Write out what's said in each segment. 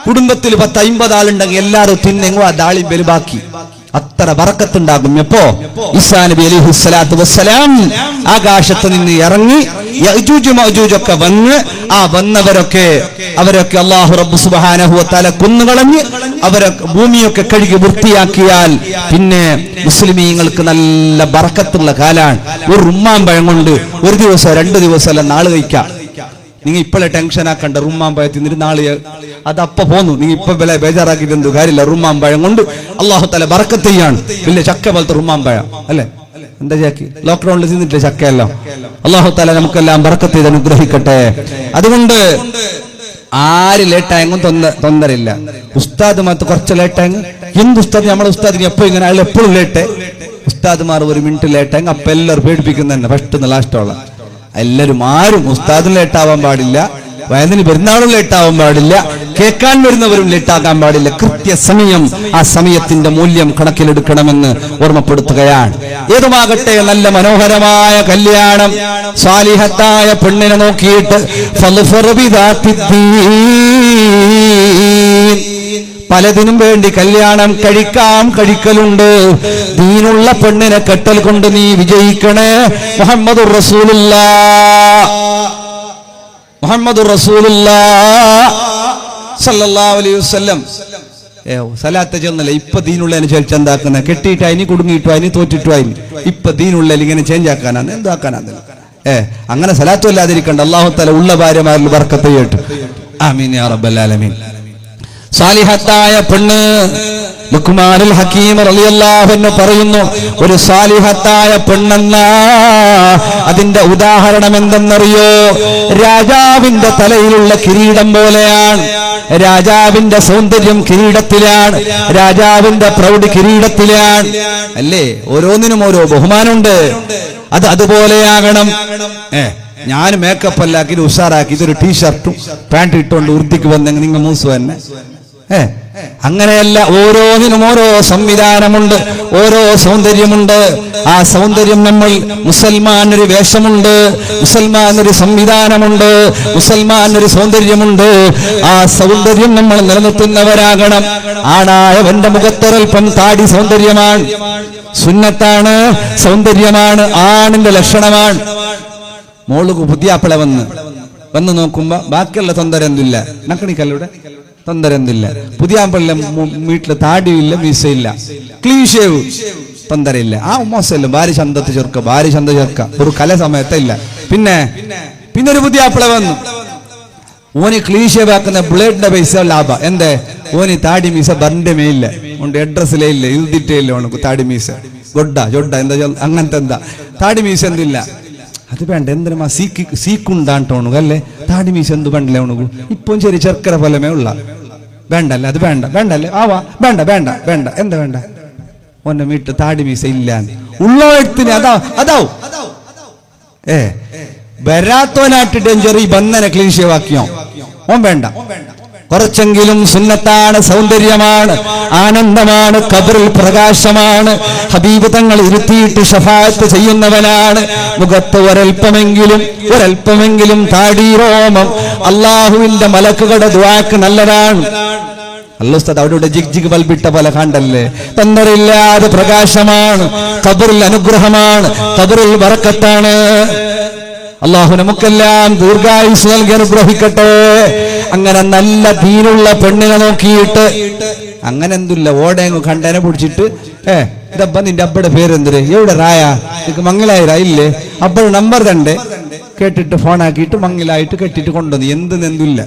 കുടുംബത്തിൽ 10-50 ആളുണ്ടെങ്കിൽ എല്ലാവരും തിന്നെങ്ങോ ആ ദാളിമ്പല് ബാക്കി. അത്ര ബറക്കത്തുണ്ടാകും. എപ്പോ ഈസാ നബി അലൈഹിസ്സലാത്തു വസ്സലാം ആകാശത്ത് നിന്ന് ഇറങ്ങി യഅജൂജ് മഅജൂജ് ഒക്കെ വന്ന് ആ വന്നവരൊക്കെ അവരൊക്കെ അല്ലാഹു റബ്ബ് സുബ്ഹാനഹു വ തആല കൊന്നുകളഞ്ഞ് അവരൊക്കെ ഭൂമിയൊക്കെ കഴുകി വൃത്തിയാക്കിയാൽ പിന്നെ മുസ്ലിമീങ്ങൾക്ക് നല്ല ബറക്കത്തുള്ള കാലാണ്. ഒരു റുമ്മാമ്പഴം കൊണ്ട് ഒരു ദിവസം 2 ദിവസം അല്ല നാള് കഴിക്കാം. നിങ്ങൾ ഇപ്പോഴെ ടെൻഷൻ ആക്കണ്ട. റുമ്മാമ്പഴം തിന്നിട്ട് നാളെ അതപ്പ പോന്നു. നിങ്ങൾ ഇപ്പൊ ബേജാറാക്കിയിട്ട് എന്ത് കാര്യമില്ല. റുമ്മാമ്പഴം കൊണ്ട് അല്ലാഹു തആല ബറക്കത്ത് ചെയ്യാണ്. പിന്നെ ചക്ക പോലത്തെ റുമ്മാമ്പഴം അല്ലെ, എന്താ ചാക്കി ലോക്ക്ഡൌണിൽ തിന്നിട്ടില്ല ചക്കയല്ലോ. അല്ലാഹു തആല നമുക്കെല്ലാം ബറക്കത്ത് ചെയ്ത് അനുഗ്രഹിക്കട്ടെ. അതുകൊണ്ട് ആര് ലേറ്റായെങ്കും തൊന്നരില്ല. ഉസ്താദ്മാർക്ക് കുറച്ച് ലേറ്റായെങ്കിൽ എന്ത് ഉസ്താദ് നമ്മളെ ഉസ്താദിന് എപ്പോ ഇങ്ങനെ അയാൾ എപ്പോഴും ലേറ്റ്. ഉസ്താദ്മാർ 1 മിനിറ്റ് ലേറ്റായെങ്കിൽ അപ്പൊ എല്ലാവരും പേടിപ്പിക്കുന്നതന്നെ ഫസ്റ്റ് ലാസ്റ്റോളം. എല്ലാവരും ആരും ഉസ്താദും ലേറ്റാവാൻ പാടില്ല, വയതിന് പെരുന്നാളും ലേറ്റാവാൻ പാടില്ല, കേൾക്കാൻ വരുന്നവരും ലേറ്റാകാൻ പാടില്ല. കൃത്യസമയം ആ സമയത്തിന്റെ മൂല്യം കണക്കിലെടുക്കണമെന്ന് ഓർമ്മപ്പെടുത്തുകയാണ്. ഏതുമാകട്ടെ നല്ല മനോഹരമായ കല്യാണം, സാലിഹത്തായ പെണ്ണിനെ നോക്കിയിട്ട് പലതിനും വേണ്ടി കല്യാണം കഴിക്കലുണ്ട്. ദീനുള്ള പെണ്ണിനെ കെട്ടൽ കൊണ്ട് നീ വിജയിക്കണേ. മുഹമ്മദുർ റസൂലുള്ളാഹ് സല്ലല്ലാഹു അലൈഹി വസല്ലം സലാത്ത് ചെന്നല്ല. ഇപ്പൊ ദീനുള്ളതിനെ ചെന്താക്കുന്ന കെട്ടിയിട്ട് അതിന് കുടുങ്ങിയിട്ടു അതിന് തോറ്റിട്ടു അതിന് ഇപ്പൊ ദീനുള്ള ഇങ്ങനെ ചേഞ്ച് ആക്കാനാണ് എന്താക്കാനാണ്. അങ്ങനെ സലാത്തും ഇല്ലാതിരിക്കണ്ട. അല്ലാഹു തആല ഉള്ള ഭാര്യമാരിൽ ബർക്കത്ത് ചെയ്യട്ടെ. ആമീൻ യാ റബ്ബൽ ആലമീൻ. സാലിഹത്തായ പെണ്ണ് ലുഖ്മാനുൽ ഹകീം റളിയല്ലാഹു അൻഹു പറയുന്നു, ഒരു സാലിഹത്തായ പെണ്ണെന്ന അതിന്റെ ഉദാഹരണം എന്തെന്നറിയോ? രാജാവിന്റെ തലയിലുള്ള കിരീടം പോലെയാണ്. രാജാവിന്റെ സൗന്ദര്യം കിരീടത്തിലാണ്, രാജാവിന്റെ പ്രൗഢി കിരീടത്തിലാണ്. അല്ലേ? ഓരോന്നിനും ഓരോ ബഹുമാനമുണ്ട്. അത് അതുപോലെയാകണം. ഞാൻ മേക്കപ്പ് അല്ലാക്കി ഉഷാറാക്കി ഇതൊരു ടീഷർട്ടും പാൻറ് ഇട്ടുകൊണ്ട് വൃത്തിക്ക് വന്നെങ്കിൽ നിങ്ങൾ മൂസ് തന്നെ. അങ്ങനെയല്ല, ഓരോന്നിനും ഓരോ സംവിധാനമുണ്ട്, ഓരോ സൗന്ദര്യമുണ്ട്. ആ സൗന്ദര്യം നമ്മൾ മുസൽമാനൊരു വേഷമുണ്ട്, മുസൽമാനൊരു സംവിധാനമുണ്ട്, മുസൽമാനൊരു സൗന്ദര്യമുണ്ട്. ആ സൗന്ദര്യം നമ്മൾ നിലനിർത്തുന്നവരാകണം. ആണായവന്റെ മുഖത്തൊരൽപ്പം താടി സൗന്ദര്യമാണ്, സുന്നത്താണ്, സൗന്ദര്യമാണ്, ആണിന്റെ ലക്ഷണമാണ്. മോളുക്ക് പുതിയാപ്പിള വന്ന് നോക്കുമ്പോ ബാക്കിയുള്ള തൊന്തര എന്തില്ല, നക്കണിക്കല്ലൂടെ തൊന്തര എന്തില്ല. പുതിയാപ്പിള്ള വീട്ടില് താടിയില്ല, മീസയില്ല, ക്ലീൻ ഷേവ്, തൊന്തരയില്ല. ആ മോശമല്ല. ഭാര്യ ചന്തത്ത് ചേർക്ക, ഭാര്യ ചന്ത ചേർക്ക, ഒരു കല സമയത്തില്ല. പിന്നെ ഒരു പുതിയാപ്പിള വന്നു, ഓന് ക്ലീൻ ഷേവ് ആക്കുന്ന ബ്ലേഡിന്റെ പൈസ ലാഭ. എന്തേ? ഓന് താടി മീസ ബറിന്റെ മേയില്ല, ഉണ്ട് അഡ്രസ്സിലേ ഇല്ല, എഴുതിട്ടേ ഇല്ല. ഓണക്ക് താടി മീസ ജൊഡ എന്താ അങ്ങനത്തെ എന്താ താടി മീസ എന്തില്ല. അത് വേണ്ട. എന്തിനാ സീക്കുണ്ടാണ്ടോണു അല്ലേ? താടി മീശ എന്ത് വേണ്ടല്ലേ ഉണകു? ഇപ്പം ശരി ചെറുക്കര പോലമേ ഉള്ള വേണ്ടല്ലേ? അത് വേണ്ടല്ലേ? ആവാ വേണ്ട എന്താ വേണ്ട? ഓന്റെ വീട്ട് താടി മീശ ഇല്ല ഉള്ളത്തിന് അതാവും. വരാത്തോനായിട്ട് ഡേഞ്ചർ ഈ ബന്ധന ക്ലീൻ ഷേവാക്കിയോ? ഓൻ വേണ്ട. കുറച്ചെങ്കിലും സുന്നത്താണ്, സൗന്ദര്യമാണ്, ആനന്ദമാണ്, ഖബറിൽ പ്രകാശമാണ്. ഹബീബ് തങ്ങൾ ഇരുത്തിയിട്ട് ശഫാഅത്ത് ചെയ്യുന്നവനാണ്. മുഖത്ത് ഒരൽപ്പമെങ്കിലും താടിരോമം അള്ളാഹുവിന്റെ മലക്കുകളുടെ ദുആക്ക് നല്ലതാണ്. അല്ലാഹു അവിടെ ജിഗ് ബൽബിട്ട പോലെ കണ്ടല്ലേ? തന്നറില്ലാതെ പ്രകാശമാണ്, ഖബറിൽ അനുഗ്രഹമാണ്, ഖബറിൽ ബറക്കത്താണ്. അള്ളാഹു നമുക്കെല്ലാം ദീർഘായുസ് നൽകി അനുഗ്രഹിക്കട്ടെ. അങ്ങനെ നല്ല ദീനുള്ള പെണ്ണിനെ നോക്കിയിട്ട് അങ്ങനെ എന്തില്ല ഓടേങ്ങ് കണ്ടനെ പിടിച്ചിട്ട് ഇതപ്പ നിന്റെ അബ്ബയുടെ പേരെന്തിര്, എവിടെ റായ, നിനക്ക് മംഗലായിരാ ഇല്ലേ, അബ്ബയുടെ നമ്പർ തണ്ടേ കേട്ടിട്ട് ഫോണാക്കിയിട്ട് മംഗലായിട്ട് കെട്ടിട്ട് കൊണ്ടുവന്നു. എന്തില്ല.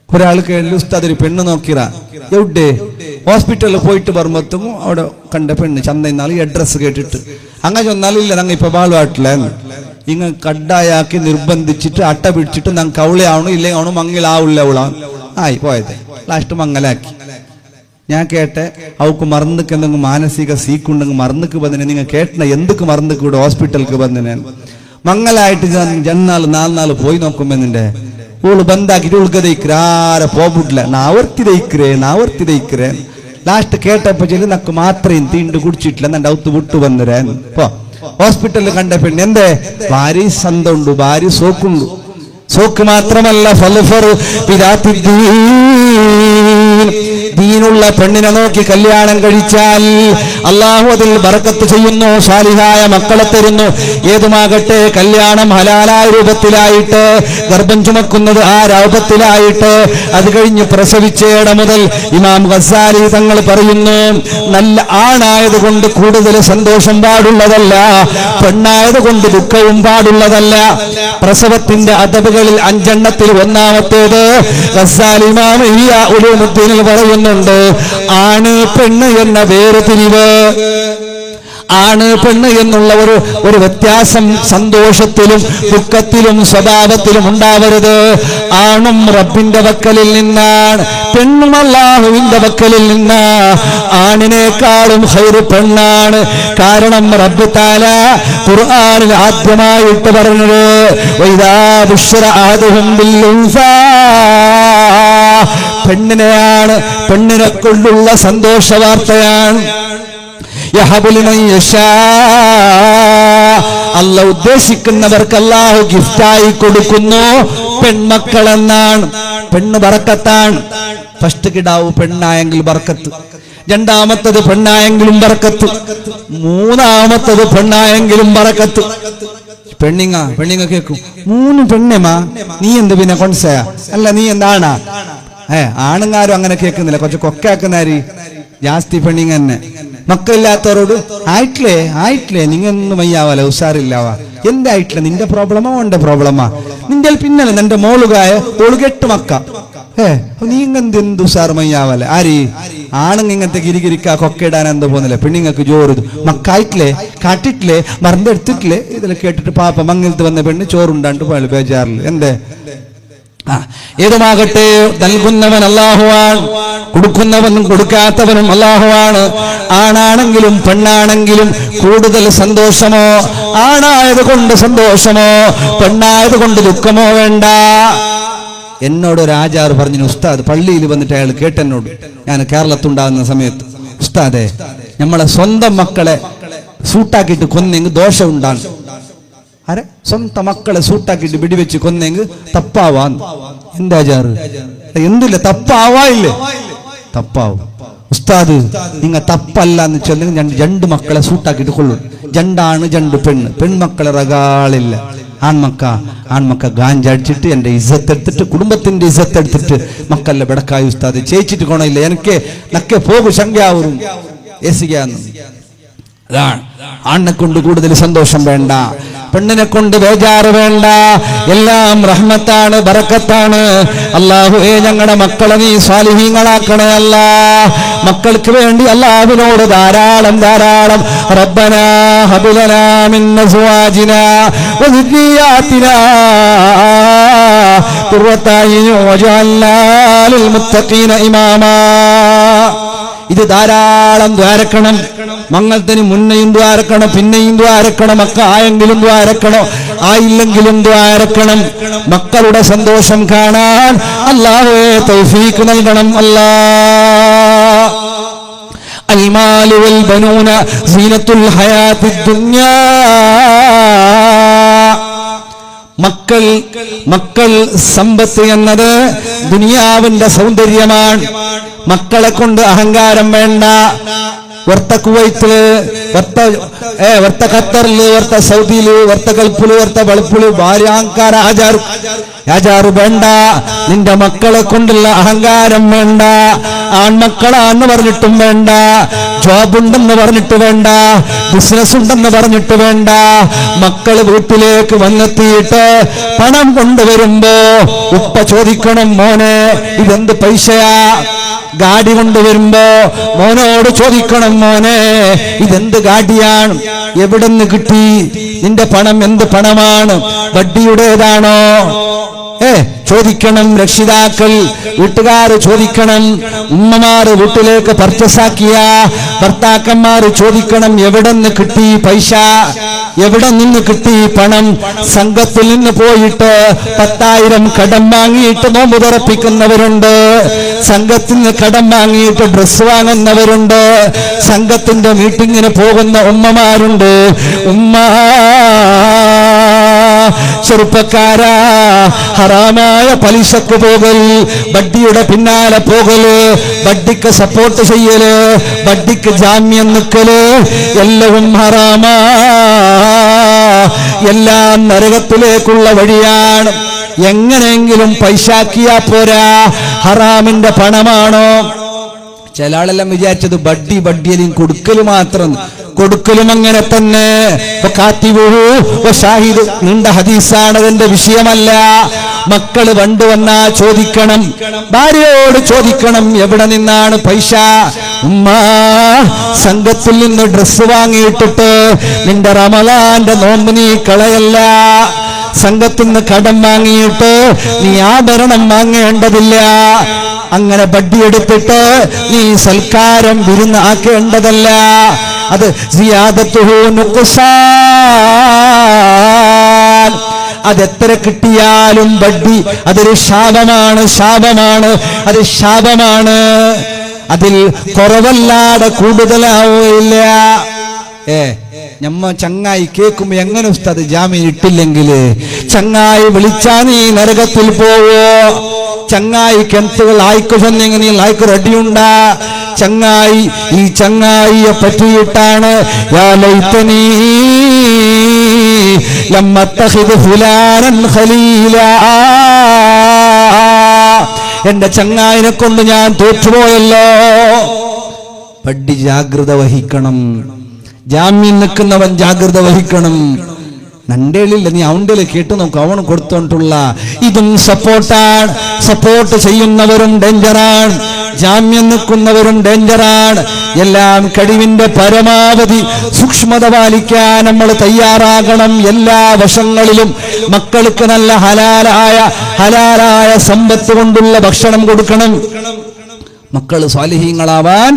ഒരാൾ കേൾവി ഉസ്താദ് ഒരു പെണ്ണ് നോക്കിറ എവിടെ ഹോസ്പിറ്റലിൽ പോയിട്ട് വരുമ്പോഴത്തും അവിടെ കണ്ട പെണ്ണ് ചന്തന്നാൾ ഈ അഡ്രസ്സ് കേട്ടിട്ട് അങ്ങനെ ചെന്നാലും ഇല്ല ഞങ്ങൾ ഇപ്പൊ ബാളുവാട്ടില്ല ഇങ്ങ കഡായാക്കി നിർബന്ധിച്ചിട്ട് അട്ട പിടിച്ചിട്ട് ഞങ്ങൾക്ക് അവളെയാവണം ഇല്ലെങ്കിൽ അവണ് മങ്ങിലാവില്ല അവളാണ് ആയി പോയത്. ലാസ്റ്റ് മങ്ങലാക്കി. ഞാൻ കേട്ടെ അവക്ക് മറന്നിക്ക് എന്തെങ്കിലും മാനസിക സീക്കുണ്ടെങ്കിൽ മറന്നിക്ക് വന്നിനെ നിങ്ങൾ കേട്ടണ എന്തൊക്കെ മറന്നിക്ക് ഇവിടെ ഹോസ്പിറ്റലിക്ക് വന്നിനെ മങ്ങലായിട്ട് ജന്നാൾ 4 നാൾ പോയി നോക്കുമ്പോ നിന്റെ ഓള് ബന്ധാക്കിട്ട് ഉൾക്ക തയ്ക്കറ ആരെ പോകില്ല നാവർത്തി തയ്ക്കറേ ലാസ്റ്റ് കേട്ടപ്പോ ചെല്ലു നക്ക് മാത്രം തീണ്ട് കുടിച്ചിട്ടില്ല എന്നെ ഔത്ത് വിട്ടു വന്നിരേ ഹോസ്പിറ്റലിൽ കണ്ട പെണ്ണ് എന്തേ ഭാര്യ സന്തമുണ്ട് ഭാര്യ സോക്കുണ്ട് സോക്ക് മാത്രമല്ല ദീനുള്ള പെണ്ണിനെ നോക്കി കല്യാണം കഴിച്ചാൽ അള്ളാഹു അതിൽ ബറക്കത്ത് ചെയ്യുന്നു, സാലിഹായ മക്കളെ തരുന്നു. ഏതുമാകട്ടെ, കല്യാണം ഹലാലായ രൂപത്തിലായിട്ട്, ഗർഭം ചുമക്കുന്നത് ആ രൂപത്തിലായിട്ട്, അത് കഴിഞ്ഞ് പ്രസവിച്ചേട മുതൽ ഇമാം ഗസാലി തങ്ങൾ പറയുന്നു, നല്ല ആണായതുകൊണ്ട് കൂടുതൽ സന്തോഷം പാടുള്ളതല്ല, പെണ്ണായതുകൊണ്ട് ദുഃഖവും പാടുള്ളതല്ല. പ്രസവത്തിന്റെ അദബുകളിൽ 5 എണ്ണത്തിൽ ഒന്നാമത്തേത് ഗസാലി ഇമാം ഇഹ്യാ ഉലൂമുദ്ദീനിൽ പറയുന്നുണ്ട്, ആണ് പെണ്ണ് എന്ന വേർതിരിവ്, ആണ് പെണ്ണ് എന്നുള്ള ഒരു വ്യത്യാസം സന്തോഷത്തിലും ദുഃഖത്തിലും സ്വഭാവത്തിലും ഉണ്ടാവരുത്. ആണും റബ്ബിന്റെ വക്കലിൽ നിന്നാണ്, പെണ്ണും അല്ലാഹുവിന്റെ വക്കലിൽ നിന്ന്. ആണിനേക്കാളും ഖൈർ പെണ്ണാണ്. കാരണം റബ്ബ് തആല ഖുർആനിൽ ആദ്യമായിട്ട് പറഞ്ഞത് വൈദാ ബുശ്ശിറ അഹദുഹും ബിൽ ഉൻസാ, പെണ്ണിനെയാണ്, പെണ്ണിനെ കൊണ്ടുള്ള സന്തോഷ വാർത്തയാണ്. അല്ല ഉദ്ദേശിക്കുന്നവർക്ക് അല്ലാഹു ഗിഫ്റ്റായി കൊടുക്കുന്നു പെൺമക്കളെന്നാണ്. പെണ്ണ് ബറക്കത്താണ്. ഫസ്റ്റ് കിടാവ് പെണ്ണായെങ്കിൽ ബറക്കത്ത്, രണ്ടാമത്തത് പെണ്ണായെങ്കിലും ബറക്കത്ത്, മൂന്നാമത്തത് പെണ്ണായെങ്കിലും ബറക്കത്ത്. പെണ്ണിങ്ങ കേൾക്കും, 3 പെണ്ണേമാ, നീ എന്ത് പിന്നെ കൊൺസയാ, അല്ല നീ എന്താണാ? ആണുങ്ങാരും അങ്ങനെ കേൾക്കുന്നില്ല, കുറച്ച് കൊക്കാക്കുന്നാരി ജാസ്തി പെണ്ണിങ് തന്നെ. മക്കളില്ലാത്തവരോട് ആയിട്ടില്ലേ നിങ്ങൊന്നും വയ്യാവല്ല, ഉഷാറില്ലാവാ. എന്തായിട്ടില്ല, നിന്റെ പ്രോബ്ലമാ ഓന്റെ പ്രോബ്ലമാ, നിന്റെ പിന്നല്ല നിന്റെ മോളുകായ ഓള് 8 മക്ക, നീ എന്ത് ഉഷാർ മയ്യാവല്ല. ആര് ആണുങ്ങ ഇങ്ങനത്തെ ഗിരിഗിരിക്ക കൊക്കയിടാൻ എന്തോ പോകുന്നില്ല. പെണ്ണുങ്ങൾക്ക് ചോറ് മക്കായിട്ടില്ലേ, കാട്ടിട്ടില്ലേ, മറന്നെടുത്തിട്ടില്ലേ, ഇതെല്ലാം കേട്ടിട്ട് പാപ്പ മങ്ങലത്ത് വന്ന പെണ്ണ് ചോറുണ്ടാണ്ട് പോയാൽ ബേജാറില്ല. എന്തേ ഏതുമാകട്ടെ, നൽകുന്നവൻ അല്ലാഹുവാണ്, കൊടുക്കുന്നവനും കൊടുക്കാത്തവനും അല്ലാഹുവാണ്. ആണാണെങ്കിലും പെണ്ണാണെങ്കിലും കൂടുതൽ സന്തോഷമോ ആണായത് കൊണ്ട് സന്തോഷമോ പെണ്ണായത് കൊണ്ട് ദുഃഖമോ വേണ്ട. എന്നോട് രാജാർ പറഞ്ഞു, ഉസ്താദ് പള്ളിയിൽ വന്നിട്ട് അയാൾ കേട്ടെന്നോട്, ഞാൻ കേരളത്തുണ്ടാകുന്ന സമയത്ത്, ഉസ്താദെ നമ്മളെ സ്വന്തം മക്കളെ സൂട്ടാക്കിയിട്ട് കൊന്നെങ്കിൽ ദോഷം ഉണ്ടാകും. അരെ സ്വന്തം മക്കളെ സൂട്ടാക്കിയിട്ട് വെടിവെച്ച് കൊന്നെങ്കിൽ തപ്പാവാന്ന്. എന്താ ജാറ്, എന്തില്ല തപ്പാവായില്ലേ? തപ്പാവും. ഉസ്താദ് നിങ്ങ തപ്പല്ല എന്ന് ചൊല്ലെങ്കിൽ 2 മക്കളെ സൂട്ടാക്കിയിട്ട് കൊള്ളും. 2 ആണ് 2 പെണ്ണ്, പെൺമക്കളെ റകാളില്ല. ആൺമക്ക ഗാഞ്ച അടിച്ചിട്ട് എന്റെ ഇസ്സത്ത് എടുത്തിട്ട്, കുടുംബത്തിന്റെ ഇസ്സത്ത് എടുത്തിട്ട് മക്കളുടെ ബെടക്കായി ഉസ്താദ് ചേച്ചിട്ട് കൊണയില്ല, എനിക്ക് നക്കെ പോകും ശങ്കാവൂരും ഏസിക്കാന്ന്. അതാണ് ആണിനെ കൊണ്ട് കൂടുതൽ സന്തോഷം വേണ്ട, പെണ്ണിനെ കൊണ്ട് ബേജാറ് വേണ്ട. എല്ലാം റഹ്മത്താണ്, ബറക്കത്താണ്. അല്ലാഹുവേ ഞങ്ങളുടെ മക്കളെ നീ സ്വാലിഹീങ്ങളാക്കണേ അല്ലാ. മക്കൾക്ക് വേണ്ടി അല്ലാഹുവിനോട് ധാരാളം റബ്ബനാ ഹബ് ലനാ മിൻ അസ്വാജിനാ വദുരിയാതിനാ ഖുർറത അയ്യുൻ വജഅൽനാ ലിൽ മുത്തഖീന ഇമാമാ. ഇത് ധാരാളം ദ്വാരക്കണം. മംഗളത്തിന് മുന്നെയും ദ്വാരക്കണം, പിന്നെയും ദ്വാരക്കണം. മക്ക ആയെങ്കിലും ദ്വാരക്കണം, ആയില്ലെങ്കിലും ദ്വാരക്കണം. മക്കളുടെ സന്തോഷം കാണാൻ അല്ലാഹുവേ തൗഫീഖ് നൽകണം അല്ലാ. അൽമാലു വൽ ബനൂന സീനത്തുൽ ഹയാത്തിദ് ദുനിയാ. മക്കൾ സമ്പത്ത് എന്നത് ദുനിയാവിന്റെ സൗന്ദര്യമാണ്. മക്കളെ കൊണ്ട് അഹങ്കാരം വേണ്ട. വർത്ത കുവൈത്തില്, വർത്ത ഖത്തറില്, വർത്ത സൗദിയില്, വർത്ത ഗൾഫില്, വർത്ത വെളുപ്പില് ഭാര്യാങ്കാര ആചാറ് വേണ്ട. നിന്റെ മക്കളെ കൊണ്ടുള്ള അഹങ്കാരം വേണ്ട. ആൺമക്കളാന്ന് പറഞ്ഞിട്ടും വേണ്ട, ജോബ് ഉണ്ടെന്ന് പറഞ്ഞിട്ട് വേണ്ട, ബിസിനസ് ഉണ്ടെന്ന് പറഞ്ഞിട്ട് വേണ്ട. മക്കള് വീട്ടിലേക്ക് വന്നെത്തിയിട്ട് പണം കൊണ്ടുവരുമ്പോ ഉപ്പ ചോദിക്കണം, മോനെ ഇതെന്ത് പൈസയാ? ഗാഡി കൊണ്ടുവരുമ്പോ മോനോട് ചോദിക്കണം, മോനെ ഇതെന്ത് ഗാഡിയാണ്, എവിടെന്ന് കിട്ടി? നിന്റെ പണം എന്ത് പണമാണ്? വട്ടിയുടേതാണോ? ചോദിക്കണം. രക്ഷിതാക്കൾ, വീട്ടുകാർ ചോദിക്കണം. ഉമ്മമാര് വീട്ടിലേക്ക് പർച്ചേസാക്കിയ ഭർത്താക്കന്മാര് ചോദിക്കണം, എവിടെ നിന്ന് കിട്ടി പൈസ, എവിടെ നിന്ന് കിട്ടി പണം? സംഘത്തിൽ നിന്ന് പോയിട്ട് 10,000 കടം വാങ്ങിയിട്ട് നോമ്പ് തുറപ്പിക്കുന്നവരുണ്ട്. സംഘത്തിൽ നിന്ന് കടം വാങ്ങിയിട്ട് ഡ്രസ് വാങ്ങുന്നവരുണ്ട്. സംഘത്തിന്റെ മീറ്റിങ്ങിന് പോകുന്ന ഉമ്മമാരുണ്ട്. ചെറുപ്പക്കാരാ, ഹറാമായ പലിശക്ക് പോകൽ, വട്ടിയുടെ പിന്നാലെ പോകല്, വട്ടിക്ക് സപ്പോർട്ട് ചെയ്യല്, വട്ടിക്ക് ജാമ്യം നിൽക്കല് എല്ലാം ഹറാമാ. എല്ലാം നരകത്തിലേക്കുള്ള വഴിയാണ്. എങ്ങനെയെങ്കിലും പൈസാക്കിയാ പോരാ. ഹറാമിന്റെ പണമാണോ? ചില ആളെല്ലാം വിചാരിച്ചത് ബഡ്ഡിയിലും കൊടുക്കല് മാത്രം. കൊടുക്കലും അങ്ങനെ തന്നെ. നീണ്ട ഹദീസാണ്, അതിന്റെ വിഷയമല്ല. മക്കള് വണ്ടുവന്നാ ചോദിക്കണം, ഭാര്യയോട് ചോദിക്കണം, എവിടെ നിന്നാണ് പൈസ? ഉമ്മ, സംഘത്തിൽ നിന്ന് ഡ്രസ്സ് വാങ്ങിയിട്ടിട്ട് നിന്റെ റമളാന്റെ നോമ്പ് നീ കളയല്ല. സംഘത്തിൽ നിന്ന് കടം വാങ്ങിയിട്ട് നീ ആഭരണം വാങ്ങേണ്ടതില്ല. അങ്ങനെ ബഡ്ഡിയെടുത്തിട്ട് നീ സൽക്കാരം വിരുന്ന് ആക്കേണ്ടതല്ല. അത് സിയാദത്തുഹു നുഖ്സാൻ. അതെത്ര കിട്ടിയാലും ബഡ്ഡി അതൊരു ശാപമാണ്, ശാപമാണ്, അത് ശാപമാണ്. അതിൽ കുറവല്ലാതെ കൂടുതലാവില്ല. ഞമ്മ ചങ്ങായി കേൾക്കുമ്പോ എങ്ങനെ ഉസ്താദ് ജാമീൻ ഇട്ടില്ലെങ്കില്? ചങ്ങായി വിളിച്ചാ നീ നരകത്തിൽ പോവോ? ചങ്ങായിക്ക് എന്തുകൾ ആയിക്കോ ചെന്നെങ്കിൽ നീ ആയിക്കോ റെഡിയുണ്ടാ? ചങ്ങായി, ഈ ചങ്ങായിയെ പറ്റിയിട്ടാണ് യാ ലൈതനീ ലമ്മത്തഖിദ് ഫുലാനൻ ഖലീലാ. എന്റെ ചങ്ങായിനെ കൊണ്ട് ഞാൻ തോറ്റുപോയല്ലോ. പടി ജാഗ്രത വഹിക്കണം. ജാമ്യം നിൽക്കുന്നവൻ ജാഗ്രത വഹിക്കണം. നണ്ടേളില്ല, നീ അവൻ്റെ കേട്ടു നോക്കും, അവന് കൊടുത്തോണ്ടുള്ള ഇതും സപ്പോർട്ടാണ്. സപ്പോർട്ട് ചെയ്യുന്നവരും ഡേഞ്ചറാണ്, ജാമ്യം നിൽക്കുന്നവരും ഡേഞ്ചറാണ്. എല്ലാം കഴിവിന്റെ പരമാവധി സൂക്ഷ്മത പാലിക്കാൻ നമ്മൾ തയ്യാറാകണം. എല്ലാ വശങ്ങളിലും മക്കൾക്ക് നല്ല ഹലാലായ സമ്പത്ത് കൊണ്ടുള്ള ഭക്ഷണം കൊടുക്കണം. മക്കള് സ്വാലിഹീങ്ങളാവാൻ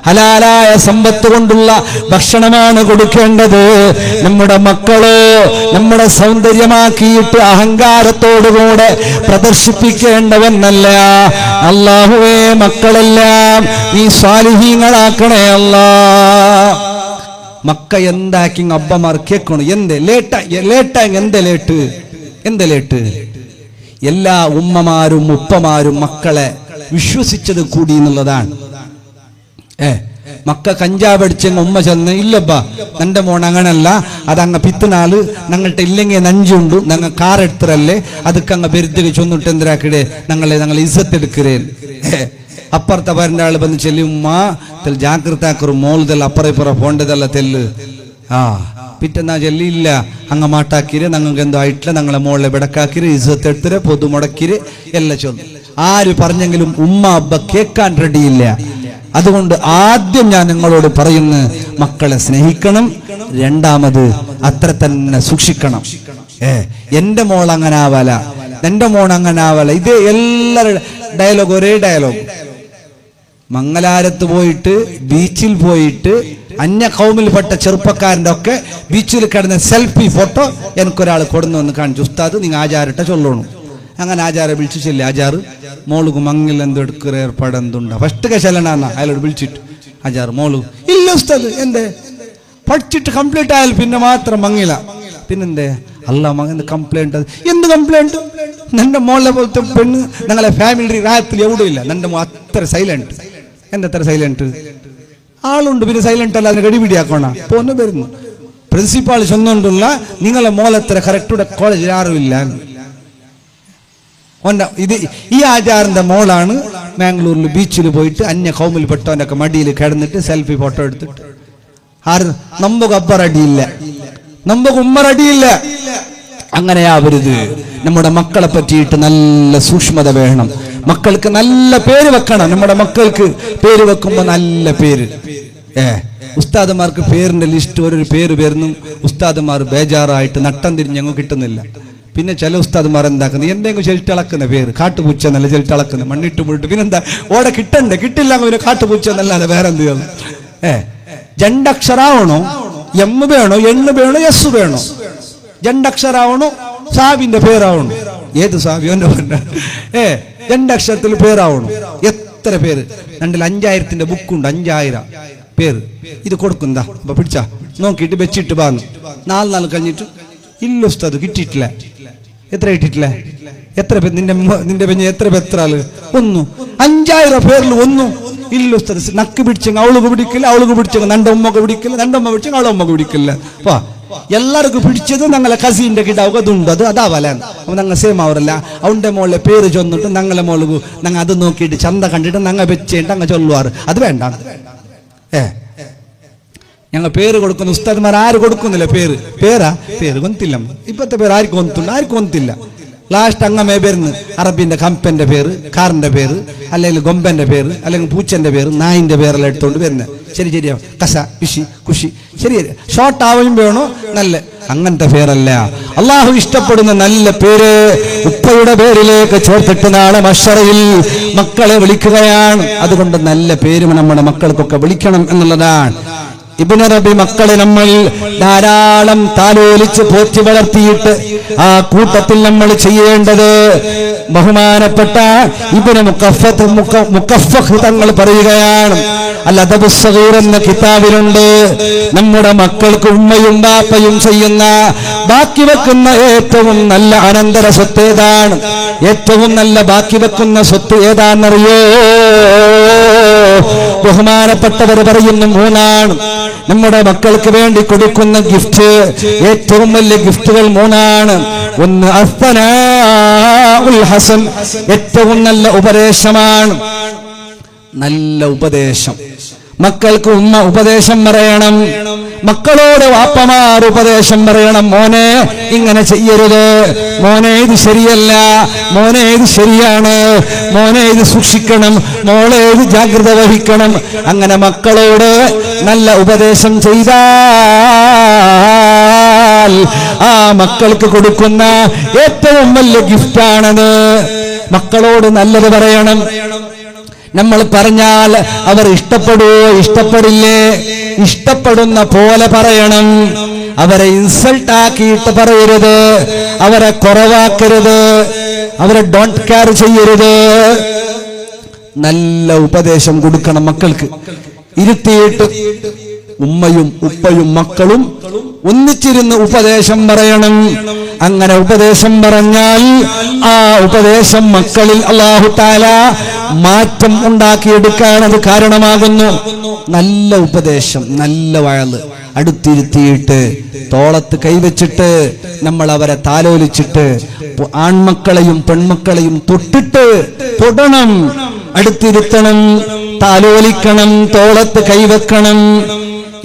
ഹലാലായ സമ്പത്ത് കൊണ്ടുള്ള ഭക്ഷണമാണ് കൊടുക്കേണ്ടത്. നമ്മുടെ മക്കള് നമ്മുടെ സൗന്ദര്യമാക്കിയിട്ട് അഹങ്കാരത്തോടുകൂടെ പ്രദർശിപ്പിക്കേണ്ടവന്നല്ല. അല്ലാഹുവേ, മക്കളെല്ലാം നീ സ്വാലിഹീങ്ങളാക്കണേ അല്ലാ. മക്ക എന്താക്കി അബ്ബമാർ കേൾക്കണം. എന്ത് ലേട്ട്? എല്ലാ ഉമ്മമാരും ഉപ്പമാരും മക്കളെ വിശ്വസിച്ചത് കൂടി എന്നുള്ളതാണ്. മക്ക കഞ്ചാവ് അടിച്ചെങ്ങ ഉമ്മ ചെന്ന്, ഇല്ലപ്പാ നന്റെ മോൺ അങ്ങനല്ല, അതങ്ങ പിത്തുനാള് ഞങ്ങളുടെ ഇല്ലെങ്കിൽ നഞ്ചുണ്ട്, ഞങ്ങൾ കാർ എടുത്തരല്ലേ, അതൊക്കെ അങ്ങ് പെരുത്തുക ചൊന്നിട്ട് എന്തിനാക്കിടെ ഞങ്ങൾ ഇസ്സത്തെടുക്കരേ. അപ്പുറത്തെ പറഞ്ഞ ആള് ಬಂದು ചെല്ലി, ഉമ്മ തെൽ ജാഗ്രത ആക്കರು, മോളുದೆಲ್ಲ ಅಪ್ಪರ ಇಪ್ಪರ പോണ്ടതല്ല തെല്ല്. പിറ്റെന്നാ ചെല്ലി, ഇല്ല അങ്ങ മാട്ടാക്കിര്, ഞങ്ങൾക്ക് എന്തോ ആയിട്ടില്ല, ഞങ്ങളെ മോളെ ബെടക്കാക്കിര്, ഇസ്സത്തെടുത്തിര്, പൊതു മുടക്കിര് എല്ലാം ചൊന്നു. ആര് പറഞ്ഞെങ്കിലും ഉമ്മ അബ്ബ കേൾക്കാൻ റെഡിയില്ല. അതുകൊണ്ട് ആദ്യം ഞാൻ നിങ്ങളോട് പറയുന്നു, മക്കളെ സ്നേഹിക്കണം. രണ്ടാമത് അത്ര തന്നെ സൂക്ഷിക്കണം. എന്റെ മോൾ അങ്ങനെ ആവല, എന്റെ മോൺ അങ്ങനെ ആവല, ഇത് എല്ലാവരുടെ ഡയലോഗ്, ഒരേ ഡയലോഗ്. മംഗലാരത്ത് പോയിട്ട് ബീച്ചിൽ പോയിട്ട് അന്യ കൗമിൽപ്പെട്ട ചെറുപ്പക്കാരൻ്റെ ഒക്കെ ബീച്ചിൽ കിടന്ന സെൽഫി ഫോട്ടോ എനിക്കൊരാൾ കൊടുന്നു വന്ന് കാണിച്ചു. ഉസ്താദ് നിങ്ങൾ ആചാരിട്ട ചൊല്ലണു. അങ്ങനെ ആചാരെ വിളിച്ചു ചെല്ലി, ആചാറ് മോളുക്ക് മങ്ങിൽ എന്തോ എടുക്കുക ഏർപ്പാട് എന്തുണ്ട ഫസ്റ്റ് ചെല്ലണ അയാളോട് വിളിച്ചിട്ട്, ആചാറ് മോളു ഇല്ല ഉസ്താദ്, എന്തേ പഠിച്ചിട്ട് കംപ്ലീറ്റ് ആയാൽ പിന്നെ മാത്രം മങ്ങില, പിന്നെന്തേ അല്ല മകൻ കംപ്ലൈന്റ്. എന്ത് കംപ്ലൈന്റ്? നിന്റെ മോളെ പോലത്തെ പെണ്ണ് ഞങ്ങളെ ഫാമിലി രാത്രി എവിടെ ഇല്ല. നിന്റെ മോ അത്ര സൈലന്റ്. എന്റെ അത്ര സൈലന്റ് ആളുണ്ട്, പിന്നെ സൈലന്റ് അല്ല, അതിന് കടിപിടിയാക്കണ പോന്ന് വരുന്നു. പ്രിൻസിപ്പാൾ ചൊന്നുകൊണ്ടുള്ള നിങ്ങളെ മോളെത്ര കറക്റ്റ് കോളേജിൽ ആരുമില്ല. ഇത് ഈ ആചാറിന്റെ മോളാണ് മാംഗ്ലൂരിൽ ബീച്ചിൽ പോയിട്ട് അന്യ കൗമിൽപ്പെട്ടവൻ്റെ ഒക്കെ മടിയിൽ കിടന്നിട്ട് സെൽഫി ഫോട്ടോ എടുത്തിട്ട്, ആര് നമുക്ക് അബ്ബറടിയില്ല, നമുക്ക് ഉമ്മറടിയില്ല. അങ്ങനെയാവരുത്. നമ്മുടെ മക്കളെ പറ്റിയിട്ട് നല്ല സൂക്ഷ്മത വേണം. മക്കൾക്ക് നല്ല പേര് വെക്കണം. നമ്മുടെ മക്കൾക്ക് പേര് വെക്കുമ്പോൾ നല്ല പേര്. ഉസ്താദന്മാർക്ക് പേരിന്റെ ലിസ്റ്റ് ഓരോ പേര് വരുന്നു. ഉസ്താദന്മാർ ബേജാറായിട്ട് നട്ടം തിരിഞ്ഞങ്ങ് കിട്ടുന്നില്ല. പിന്നെ ചില ഉസ്താദന്മാർ എന്താക്കുന്നത്, എന്തെങ്കിലും ചെലിട്ടളക്കുന്ന പേര്, കാട്ടുപൂച്ച എന്നല്ല ചെലിട്ടളക്കുന്ന, മണ്ണിട്ട് മുഴിട്ട്, പിന്നെന്താ ഓടെ കിട്ടണ്ടേ, കിട്ടില്ല പിന്നെ കാട്ടുപൂച്ച എന്നല്ലാതെ വേറെ എന്ത് ചെയ്യണം? രണ്ടക്ഷരാവണോ, എം വേണോ, എണ്ണ് വേണോ, എസ് വേണോ? രണ്ടക്ഷരാവണോ, സാബിന്റെ പേരാവണോ? ഏത് സാബി? രണ്ടക്ഷരത്തിൽ പേരാവണോ? എത്ര പേര്? 2000 ബുക്കുണ്ട്, 5000 പേര്. ഇത് കൊടുക്കുന്നതാ, അപ്പൊ പിടിച്ചാ നോക്കിയിട്ട് വെച്ചിട്ട് പാന്നു. 4 നാൾ കഴിഞ്ഞിട്ട് ഇല്ല ഉസ്താദ് കിട്ടിയിട്ടില്ല. എത്ര കിട്ടിയിട്ടില്ല? എത്ര നിന്റെ പെഞ്ഞ എത്ര എത്ര ആള്? ഒന്നു. 5000 പേരിൽ ഒന്നും ഇല്ല ഉസ്താദ്. നക്ക് പിടിച്ചെങ്കിൽ അവൾക്ക് പിടിക്കില്ല, അവൾക്ക് പിടിച്ചെങ്കിൽ നന്റെ ഉമ്മക്ക് പിടിക്കില്ല, നന്റെ ഉമ്മ പിടിച്ചെങ്കിൽ അവളെ ഉമ്മക്ക് പിടിക്കില്ല. അപ്പാ എല്ലാവർക്കും പിടിച്ചത് ഞങ്ങളെ കസീന്റെ കിടാവുക അതുണ്ട്. അത് അതാവല ഞങ്ങൾ സെയിം ആവറല്ല. അവന്റെ മോളിലെ പേര് ചൊന്നിട്ട് ഞങ്ങളെ മോൾക്ക് ഞങ്ങൾ അത് നോക്കിയിട്ട് ചന്ത കണ്ടിട്ട് ഞങ്ങൾ വെച്ചിട്ട് അങ്ങ് ചൊല്ലുവാറ്. അത് വേണ്ട. ഞങ്ങൾ പേര് കൊടുക്കുന്ന ഉസ്താദ്മാർ ആര് കൊടുക്കുന്നില്ല പേര് കൊന്നില്ല. ഇപ്പത്തെ പേര് ആർക്കും കൊന്നിട്ടുണ്ട്? ആർക്കും കൊന്നില്ല. ലാസ്റ്റ് അങ്ങമേ വരുന്നു അറബിന്റെ കമ്പന്റെ പേര്, കാറിന്റെ പേര്, അല്ലെങ്കിൽ ഗൊമ്പന്റെ പേര്, അല്ലെങ്കിൽ പൂച്ചന്റെ പേര്, നായിന്റെ പേരെല്ലാം എടുത്തോണ്ട് വരുന്നത്. ശരിയാവും. കസ, പിശി, കുഷി. ശരി, ഷോർട്ട് ആവുകയും വേണോ നല്ല. അങ്ങനത്തെ പേരല്ല. അള്ളാഹു ഇഷ്ടപ്പെടുന്ന നല്ല പേര് ഉപ്പയുടെ പേരിലേക്ക് ചേർത്തിട്ട് നാളെ മഹ്ശറയിൽ മക്കളെ വിളിക്കുകയാണ്. അതുകൊണ്ട് നല്ല പേര് നമ്മുടെ മക്കൾക്കൊക്കെ വിളിക്കണം എന്നുള്ളതാണ്. ഇബ്നു റബി മക്കളെ നമ്മൾ ധാരാളം താലോലിച്ച് പോറ്റി വളർത്തിയിട്ട് ആ കൂട്ടത്തിൽ നമ്മൾ ചെയ്യേണ്ടത് ബഹുമാനപ്പെട്ട ഇബ്നു മുഖഫഫ് തങ്ങൾ പറയുകയാണ്. അൽ അദബു സഗീർ എന്ന കിതാബിലുണ്ട്, നമ്മുടെ മക്കൾക്ക് ഉമ്മയും ബാപ്പയും ചെയ്യുന്ന ബാക്കി വെക്കുന്ന ഏറ്റവും നല്ല അനന്തര സ്വത്ത് ഏതാണ്? ഏറ്റവും നല്ല ബാക്കി വെക്കുന്ന സ്വത്ത് ഏതാണെന്നറിയോ? ബഹുമാനപ്പെട്ടവർ പറയുന്നു 3 നമ്മുടെ മക്കൾക്ക് വേണ്ടി കൊടുക്കുന്ന ഗിഫ്റ്റ്, ഏറ്റവും വലിയ ഗിഫ്റ്റുകൾ 3. ഒന്ന് അസ്സനാഉൽ ഹസൻ, ഏറ്റവും നല്ല ഉപദേശമാണ്. നല്ല ഉപദേശം. മക്കൾക്ക് ഉമ്മ ഉപദേശം പറയണം, മക്കളോട് വാപ്പമാർ ഉപദേശം പറയണം. മോനെ ഇങ്ങനെ ചെയ്യരുത്, മോനെ ഇത് ശരിയല്ല, മോനെ ഇത് ശരിയാണ്, മോനെ ഇത് സൂക്ഷിക്കണം, മോളെ ഇത് ജാഗ്രത വഹിക്കണം. അങ്ങനെ മക്കളോട് നല്ല ഉപദേശം ചെയ്താൽ ആ മക്കൾക്ക് കൊടുക്കുന്ന ഏറ്റവും വലിയ ഗിഫ്റ്റാണത്. മക്കളോട് നല്ലത് പറയണം. നമ്മൾ പറഞ്ഞാൽ അവർ ഇഷ്ടപ്പെടുവോ ഇഷ്ടപ്പെടില്ലേ? ഇഷ്ടപ്പെടുന്ന പോലെ പറയണം. അവരെ ഇൻസൾട്ട് ആക്കിയിട്ട് പറയരുത്, അവരെ കുറവാക്കരുത്, അവരെ ഡോണ്ട് കെയർ ചെയ്യരുത്. നല്ല ഉപദേശം കൊടുക്കണം മക്കൾക്ക്. ഇരുത്തിയിട്ട് ഉമ്മയും ഉപ്പയും മക്കളും ഒന്നിച്ചിരുന്ന് ഉപദേശം പറയണം. അങ്ങനെ ഉപദേശം പറഞ്ഞാൽ ആ ഉപദേശം മക്കളിൽ അല്ലാഹു തആല മാറ്റം ഉണ്ടാക്കിയെടുക്കാൻ അത് കാരണമാകുന്നു. നല്ല ഉപദേശം, നല്ല വഴല് അടുത്തിരുത്തിയിട്ട് തോളത്ത് കൈവച്ചിട്ട് നമ്മൾ അവരെ താലോലിച്ചിട്ട്, ആൺമക്കളെയും പെൺമക്കളെയും തൊടണം, അടുത്തിരുത്തണം, താലോലിക്കണം, തോളത്ത് കൈവെക്കണം,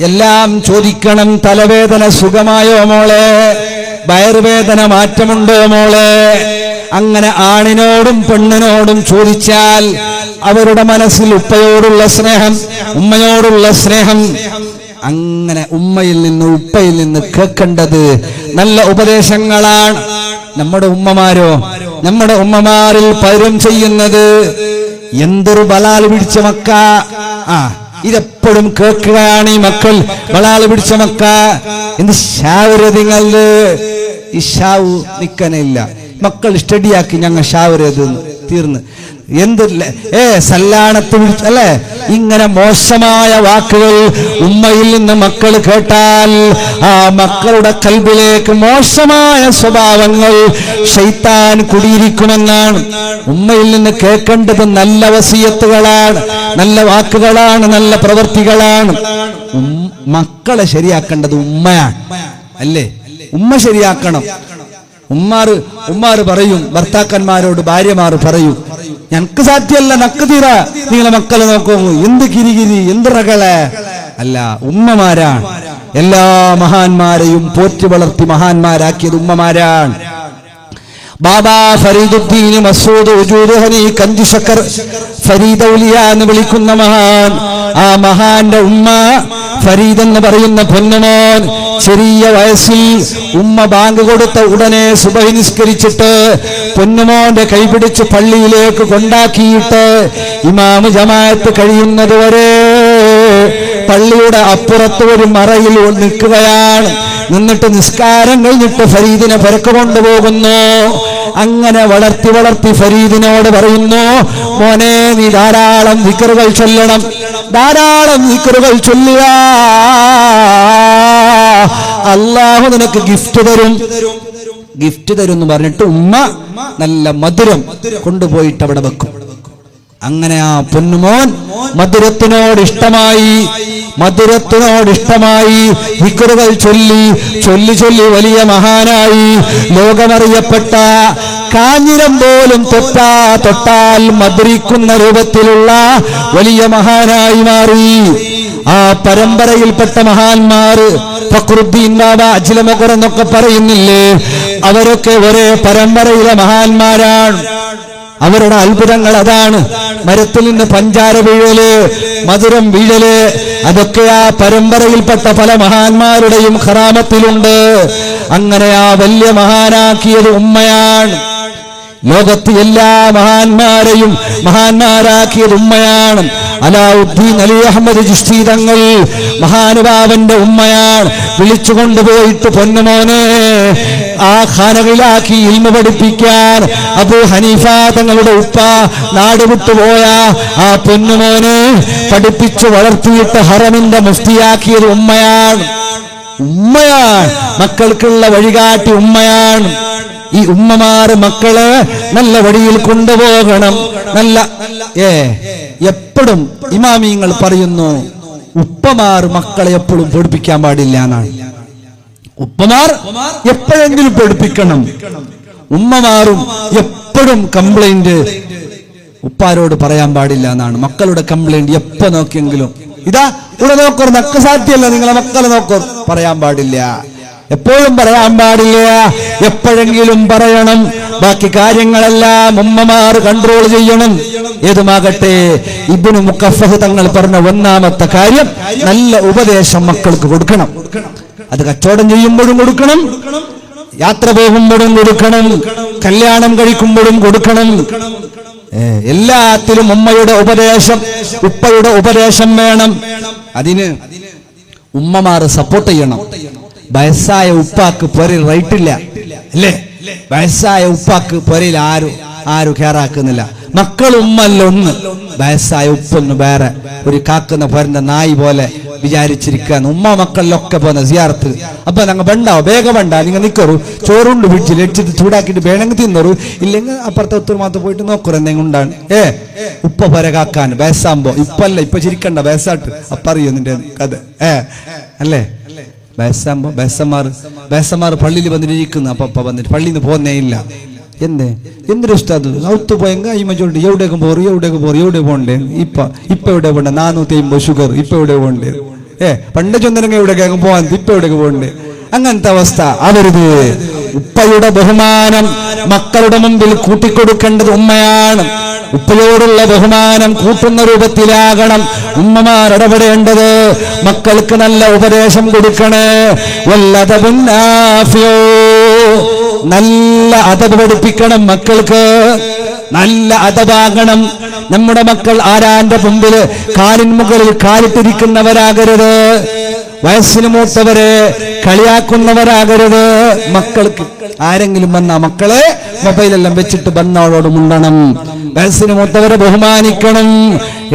എല്ലാം ചോദിക്കണം. തലവേദന സുഖമായോ മോളെ? വയറുവേദന മാറ്റമുണ്ടോ മോളെ? അങ്ങനെ ആണിനോടും പെണ്ണിനോടും ചോദിച്ചാൽ അവരുടെ മനസ്സിൽ ഉപ്പയോടുള്ള സ്നേഹം, ഉമ്മയോടുള്ള സ്നേഹം. അങ്ങനെ ഉമ്മയിൽ നിന്ന് ഉപ്പയിൽ നിന്ന് കേൾക്കേണ്ടത് നല്ല ഉപദേശങ്ങളാണ്. നമ്മുടെ ഉമ്മമാരിൽ പലരും ചെയ്യുന്നത് എന്തൊരു ബലാൽ പിടിച്ച മക്ക. ഇതെപ്പോഴും കേൾക്കുകയാണ് ഈ മക്കൾ. ബലാൽ പിടിച്ച മക്ക, എന്ത് ഷാവരതിങ്ങള് ഈ ഷാവ് നിക്കനില്ല. മക്കൾ സ്റ്റഡിയാക്കി ഞങ്ങൾ ഷാവരത് തീർന്ന് എന്തില്ല സല്ലാണത്ത് വിളിച്ച അല്ലെ. ഇങ്ങനെ മോശമായ വാക്കുകൾ ഉമ്മയിൽ നിന്ന് മക്കൾ കേട്ടാൽ ആ മക്കളുടെ കൽബിലേക്ക് മോശമായ സ്വഭാവങ്ങൾ ശൈത്താൻ കുടിയിരിക്കുമെന്നാണ്. ഉമ്മയിൽ നിന്ന് കേൾക്കേണ്ടത് നല്ല വസിയത്തുകളാണ്, നല്ല വാക്കുകളാണ്, നല്ല പ്രവൃത്തികളാണ്. മക്കളെ ശരിയാക്കേണ്ടത് ഉമ്മയാണ് അല്ലേ? ഉമ്മ ശരിയാക്കണം. ഉമ്മാര് പറയും, ഭർത്താക്കന്മാരോട് ഭാര്യമാർ പറയും, ഞങ്ങൾക്ക് സാധ്യമല്ല, നക്ക് തീര നിങ്ങളെ മക്കളെ നോക്കൂ, എന്ത് കിരികിരി, എന്ത് റകളെ. അല്ല, ഉമ്മമാരാണ്. എല്ലാ മഹാന്മാരെയും പോറ്റി വളർത്തി മഹാന്മാരാക്കിയത് ഉമ്മമാരാണ്. ബാബാ ഫരീദുദ്ദീൻ മസൂദ് ഉജൂദുഹനി കഞ്ചു ശക്കർ ഫരീദ് ഔലിയ എന്ന് വിളിക്കുന്ന മഹാൻ, ആ മഹാന്റെ ഉമ്മ ഫരീദ് എന്ന് പറയുന്ന പൊന്നുമോൻ ചെറിയ വയസ്സിൽ ഉമ്മ ബാങ്ക് കൊടുത്ത ഉടനെ സുബഹി നിസ്കരിച്ചിട്ട് പൊന്നുമോന്റെ കൈപിടിച്ച് പള്ളിയിലേക്ക് കൊണ്ടാക്കിയിട്ട് ഇമാമ് ജമാഅത്ത് കഴിയുന്നത് വരെ പള്ളിയുടെ അപ്പുറത്ത് ഒരു മറയിൽ നിൽക്കുകയാണ്. നിന്നിട്ട് നിസ്കാരം കഴിഞ്ഞിട്ട് ഫരീദിനെ പെരക്ക് കൊണ്ടുപോകുന്നു. അങ്ങനെ വളർത്തി ഫരീദിനോട് പറയുന്നു, മോനെ നീ ധാരാളം ദിക്റുകൾ ചൊല്ലണം, ധാരാളം ദിക്റുകൾ ചൊല്ലുക. അള്ളാഹു നിനക്ക് ഗിഫ്റ്റ് തരും എന്ന് പറഞ്ഞിട്ട് ഉമ്മ നല്ല മധുരം കൊണ്ടുപോയിട്ട് അവിടെ വെക്കും. അങ്ങനെ ആ പൊന്നുമോൻ മധുരത്തിനോട് ഇഷ്ടമായി ദിക്റുകൾ ചൊല്ലി വലിയ മഹാനായി. ലോകമറിയപ്പെട്ട കാഞ്ഞിരം പോലും തൊട്ടാൽ മധുരിക്കുന്ന രൂപത്തിലുള്ള വലിയ മഹാനായി മാറി. ആ പരമ്പരയിൽപ്പെട്ട മഹാന്മാർ ഫഖ്റുദ്ദീൻ ബാബ, അജ്ലമഖർ എന്നൊക്കെ പറയുന്നില്ലേ, അവരൊക്കെ ഒരേ പരമ്പരയിലെ മഹാന്മാരാണ്. അവരുടെ അത്ഭുതങ്ങൾ അതാണ്. മരത്തിൽ നിന്ന് പഞ്ചാര വീഴല്, മധുരം വീഴല്, അതൊക്കെ ആ പരമ്പരയിൽപ്പെട്ട പല മഹാന്മാരുടെയും ഖറാമത്തിലുണ്ട്. അങ്ങനെ ആ വലിയ മഹാനാക്കിയത് ഉമ്മയാണ്. ലോകത്ത് എല്ലാ മഹാന്മാരെയും മഹാന്മാരാക്കിയത് ഉമ്മയാണ്. അലാഉദ്ദീൻ അലി അഹമ്മദ് ചിശ്തി തങ്ങൾ മഹാനുഭാവന്റെ ഉമ്മയാണ്. വിളിച്ചു കൊണ്ടുപോയിട്ട് പൊന്നുമോനെ ആ ഖാനയിലാക്കി ഇൽമ പഠിപ്പിക്കാൻ അബൂ ഹനീഫ തങ്ങളുടെ ഉപ്പ നാട് വിട്ടുപോയ ആ പൊന്നുമോനെ പഠിപ്പിച്ചു വളർത്തിയിട്ട് ഹറമിന്റെ മുഫ്തിയാക്കിയത് ഉമ്മയാണ്. മക്കൾക്കുള്ള വഴികാട്ടി ഉമ്മയാണ്. ഈ ഉമ്മമാർ മക്കളെ നല്ല വഴിയിൽ കൊണ്ടുപോകണം. എപ്പോഴും ഇമാമിങ്ങൾ പറയുന്നു, ഉപ്പമാർ മക്കളെ എപ്പോഴും പഠിപ്പിക്കാൻ പാടില്ല എന്നാണ്. ഉപ്പമാർ എപ്പോഴെങ്കിലും പഠിപ്പിക്കണം. ഉമ്മമാരും എപ്പോഴും കംപ്ലൈന്റ് ഉപ്പാരോട് പറയാൻ പാടില്ല എന്നാണ്. മക്കളുടെ കംപ്ലൈന്റ് എപ്പോ നോക്കിയെങ്കിലും ഇതാ ഇവിടെ നോക്കൂ, നക്ക് സാധ്യമല്ല, നിങ്ങളെ മക്കളെ നോക്കൂ, പറയാൻ പാടില്ല. എപ്പോഴും പറയാൻ പാടില്ല, എപ്പോഴെങ്കിലും പറയണം. ബാക്കി കാര്യങ്ങളെല്ലാം ഉമ്മമാർ കൺട്രോൾ ചെയ്യണം. ഏതുമാകട്ടെ, ഇബ്നു മുഖഫഹ് തങ്ങൾ പറഞ്ഞ ഒന്നാമത്തെ കാര്യം, നല്ല ഉപദേശം മക്കൾക്ക് കൊടുക്കണം. അത് കച്ചവടം ചെയ്യുമ്പോഴും കൊടുക്കണം, യാത്ര പോകുമ്പോഴും കൊടുക്കണം, കല്യാണം കഴിക്കുമ്പോഴും കൊടുക്കണം. എല്ലാത്തിലും ഉമ്മയുടെ ഉപദേശം, ഉപ്പയുടെ ഉപദേശം വേണം. അതിന് ഉമ്മമാർ സപ്പോർട്ട് ചെയ്യണം. വയസ്സായ ഉപ്പാക്ക് പൊരയിൽ റൈറ്റില്ല അല്ലേ? വയസ്സായ ഉപ്പാക്ക് പൊരയിൽ ആരും കെയറാക്കുന്നില്ല. മക്കൾ ഉമ്മല്ല ഒന്ന്, വയസ്സായ ഉപ്പൊന്ന് വേറെ ഒരു കാക്കുന്ന പൊരന്റെ നായി പോലെ വിചാരിച്ചിരിക്കാൻ. ഉമ്മ മക്കളിലൊക്കെ പോകുന്ന സിയാർത്ത്. അപ്പൊ ഞങ്ങൾ വേണ്ടാവോ, വേഗം വേണ്ട, നിങ്ങൾ നിൽക്കറു, ചോറുണ്ട് പിടിച്ച് ലടിച്ചിട്ട് ചൂടാക്കിയിട്ട് വേണമെങ്കിൽ തിന്നറു, ഇല്ലെങ്കിൽ അപ്പുറത്തെ ഒത്തുമാത്ത് പോയിട്ട് നോക്കറു എന്തെങ്കിലും ഉണ്ടാണ്. ഉപ്പ പൊര കാക്കാൻ വയസ്സാകുമ്പോ, ഇപ്പല്ല, ഇപ്പൊ ചിരിക്കണ്ട, വയസ്സാട്ട് അപ്പറിയോ നിന്റെ കഥ അല്ലേ? ബേസന്മാർ പള്ളിയിൽ വന്നിരിക്കുന്നു. അപ്പ വന്നിട്ട് പള്ളിയിൽ നിന്ന് പോകുന്നേ ഇല്ല. എന്തൊരു ഉസ്താദ് ഔത്ത് പോയെങ്കിൽ അയ്യമ്മ ചൊല്ലി എവിടേക്ക് പോറും എവിടെ പോകണ്ടേ? ഇപ്പൊ എവിടെ പോണ്ടേ? 450 ഷുഗർ ഇപ്പൊ എവിടെ പോകണ്ടേ? പണ്ട് ചൊന്നരങ്ങ എവിടേക്ക് പോവാൻ, ഇപ്പൊ എവിടേക്ക് പോകണ്ടേ? അങ്ങനത്തെ അവസ്ഥ അവരുത്. ഉപ്പയുടെ ബഹുമാനം മക്കളുടെ മുമ്പിൽ കൂട്ടിക്കൊടുക്കേണ്ടത് ഉമ്മയാണ്. ഉപ്പയോടുള്ള ബഹുമാനം കൂട്ടുന്ന രൂപത്തിലാകണം ഉമ്മമാർ ഇടപെടേണ്ടത്. മക്കൾക്ക് നല്ല ഉപദേശം കൊടുക്കണേ. നല്ല അദബ് പഠിപ്പിക്കണം മക്കൾക്ക്, നല്ല അദബാകണം. നമ്മുടെ മക്കൾ ആരാന്റെ മുമ്പില് കാലിൻ മുകളിൽ കാലിട്ടിരിക്കുന്നവരാകരുത്, വയസ്സിന് മൂത്തവരെ കളിയാക്കുന്നവരാകരുത്. മക്കൾക്ക് ആരെങ്കിലും വന്ന മക്കളെ മൊബൈലെല്ലാം വെച്ചിട്ട് ബന്നോളോട് മുണ്ടണം. വയസ്സിന് മൂത്തവരെ ബഹുമാനിക്കണം,